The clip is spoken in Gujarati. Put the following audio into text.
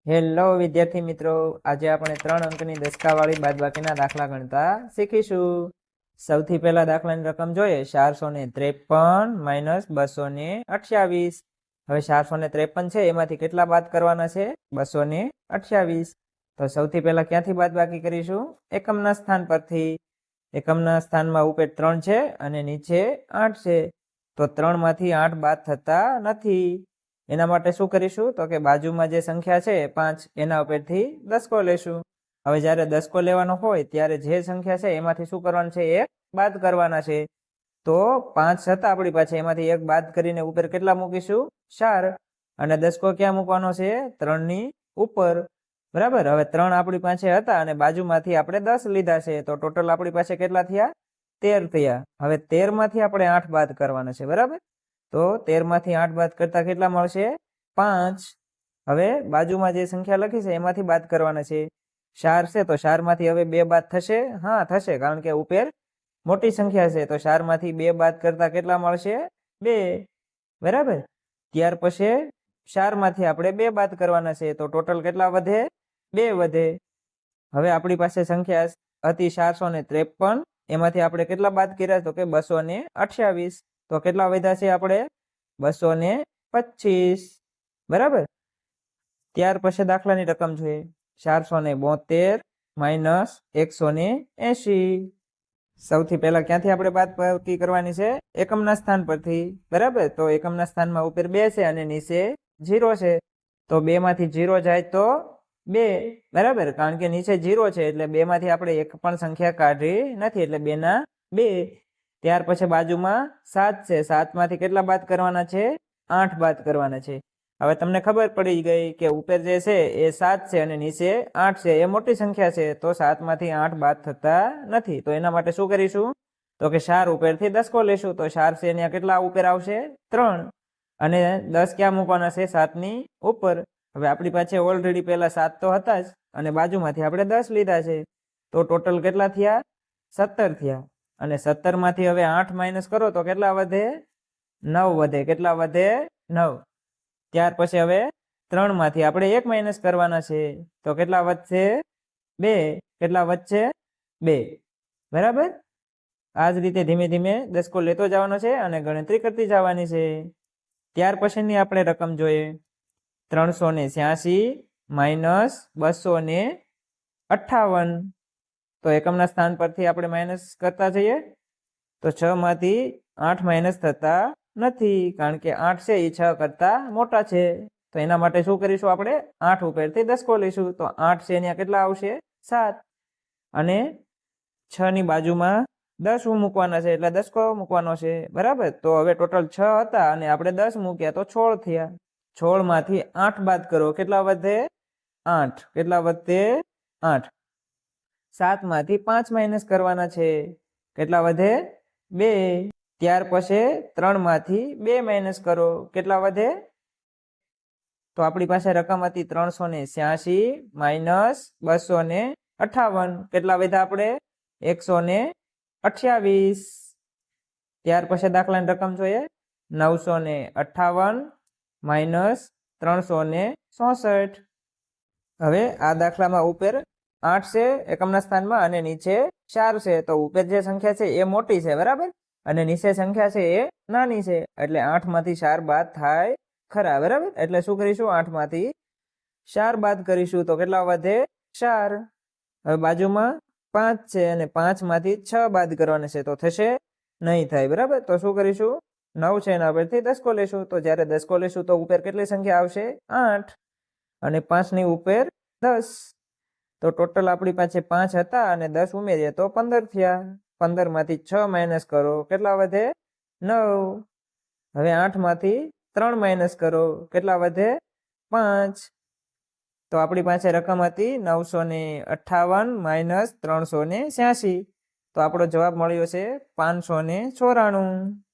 હેલો વિદ્યાર્થી મિત્રો, આજે આપણે 3 અંકની દસકાવાળી બાદબાકીના દાખલા ગણતા શીખીશું। સૌથી પહેલા દાખલાની રકમ જોઈએ 453 માઇનસ 228। હવે 453 છે એમાંથી કેટલા બાદ કરવાના છે? 228। તો સૌથી પહેલા ક્યાંથી બાદબાકી કરીશું? એકમના સ્થાન પરથી। એકમના સ્થાનમાં ઉપર 3 છે અને નીચે 8 છે, તો 3 માંથી 8 બાદ થતા નથી। એના માટે શું કરીશું? તો કે બાજુમાં જે સંખ્યા છે 5 એના ઉપરથી દસકો લેશું। હવે જ્યારે દસકો લેવાનો હોય ત્યારે જે સંખ્યા છે એમાંથી શું કરવાનું છે? 1 બાદ કરવાના છે। તો 5 હતા આપણી પાસે, એમાંથી 1 બાદ કરીને ઉપર કેટલા મૂકીશું? 4। અને દસકો ક્યાં મૂકવાનો છે? 3 ની ઉપર, બરાબર। હવે 3 આપણી પાસે હતા અને બાજુમાંથી આપણે 10 લીધા છે, તો ટોટલ આપણી પાસે કેટલા થયા? 13 થયા। હવે 13 માંથી આપણે 8 બાદ કરવાના છે, બરાબર। તો 13 માંથી 8 બાદ કરતા કેટલા મળશે? 5। હવે બાજુમાં જે સંખ્યા લખી છે એમાંથી બાદ કરવાના છે। 4 છે તો 4 માંથી હવે 2 બાદ થશે? હા થશે, કારણ કે ઉપર મોટી સંખ્યા છે, તો 4 માંથી 2 બાદ કરતા કેટલા મળશે? 2, બરાબર। ત્યાર પછી 4 માંથી આપણે 2 બાદ કરવાના છે, તો ટોટલ કેટલા વધે? 2 વધે। હવે આપણી પાસે સંખ્યા હતી 453, એમાંથી આપણે કેટલા બાદ કર્યા? તો કે 228। તો કેટલા વધ્યા છે આપણે? 225, બરાબર। ત્યાર પછી દાખલાની રકમ જોઈએ 472 માઇનસ 180। સૌથી પહેલા ક્યાંથી આપણે બાદબાકી કરવાની છે? એકમના સ્થાન પરથી, બરાબર। તો એકમના સ્થાનમાં ઉપર 2 છે અને નીચે 0 છે, તો 2 માંથી 0 જાય તો 2, બરાબર। કારણ કે નીચે 0 છે એટલે 2 માંથી આપણે એક પણ સંખ્યા કાઢી નથી, એટલે 2 ના 2। ત્યાર પછી બાજુમાં 7 છે, 7 માંથી કેટલા બાદ કરવાના છે? 8 બાદ કરવાના છે। હવે તમને ખબર પડી ગઈ કે ઉપર જે છે એ 7 છે અને નીચે 8 છે, એ મોટી સંખ્યા છે, તો 7 માંથી 8 બાદ થતા નથી। તો એના માટે શું કરીશું? તો કે 4 ઉપરથી દસકો લેશું, તો 4 છે ત્યાં કેટલા ઉપર આવશે? 3। અને 10 ક્યાં મૂકવાના છે? 7 ની ઉપર। હવે આપણી પાસે ઓલરેડી પહેલા 7 તો હતા જ અને બાજુમાંથી આપણે 10 લીધા છે, તો ટોટલ કેટલા થયા? 17 થયા। અને 17 માંથી હવે 8 માઇનસ કરો તો કેટલા વધે? 9 વધે। કેટલા વધે? 9। ત્યાર પછી હવે 3 માંથી આપણે 1 માઇનસ કરવાના છે, તો કેટલા વધશે? 2। કેટલા વધશે? 2, બરાબર। આ જ રીતે ધીમે ધીમે દસકો લેતો જવાનો છે અને ગણતરી કરતી જવાની છે। ત્યાર પછીની આપણે રકમ જોઈએ 386 માઇનસ 258। તો એકમના સ્થાન પરથી આપણે માઇનસ કરતા જઈએ, તો 6 માંથી 8 માઇનસ થતા નથી, કારણ કે 8 છે એ 6 કરતા મોટા છે। તો એના માટે શું કરીશું? આપણે 8 ઉપરથી દસકો લઈશું, તો 8 છે ત્યાં કેટલા આવશે? 7। અને 6 ની બાજુમાં 10 મૂકવાના છે એટલે દસકો મૂકવાનો છે, બરાબર। તો હવે ટોટલ 6 હતા અને આપણે 10 મૂક્યા તો 16 થયા। 16 માંથી 8 બાદ કરો, કેટલા વધે? 8। કેટલા વધે? 8। 7 માંથી 5 માઇનસ કરવાના છે, કેટલા વધે? 2। ત્યાર પછી 3 માંથી 2 માઇનસ કરો, કેટલા વધે? તો આપણી પાસે રકમ હતી 386 માઇનસ 258, કેટલા વધ્યા આપણે? 128। ત્યાર પછી દાખલાની રકમ જોઈએ 958 માઇનસ 364। હવે આ દાખલામાં ઉપર 8 છે એકમના સ્થાનમાં અને નીચે 4 છે, તો ઉપર જે સંખ્યા છે એ મોટી છે, બરાબર, અને નીચે સંખ્યા છે એ નાની છે, એટલે 8 માંથી 4 બાદ થાય ખરા, બરાબર। એટલે શું કરીશું? 8 માંથી 4 બાદ કરીશું, તો કેટલા વધે? 4। હવે બાજુમાં 5 છે અને 5 માંથી 6 બાદ કરવાના છે, તો થશે નહીં, થાય, બરાબર। તો શું કરીશું? 9 છે એના પરથી દસકો લેશું, તો જ્યારે દસકો લેશું તો ઉપર કેટલી સંખ્યા આવશે? 8। અને 5 ની ઉપર 10, તો ટોટલ આપણી પાસે 5 હતા અને 10 ઉમેરીએ તો 15 થયા। 15 માંથી 6 માઇનસ કરો, કેટલા વધે? 9। હવે 8 માંથી 3 માઇનસ કરો, કેટલા વધે? 5। તો આપણી પાસે રકમ હતી 958 માઇનસ 386, તો આપણો જવાબ મળ્યો છે 594।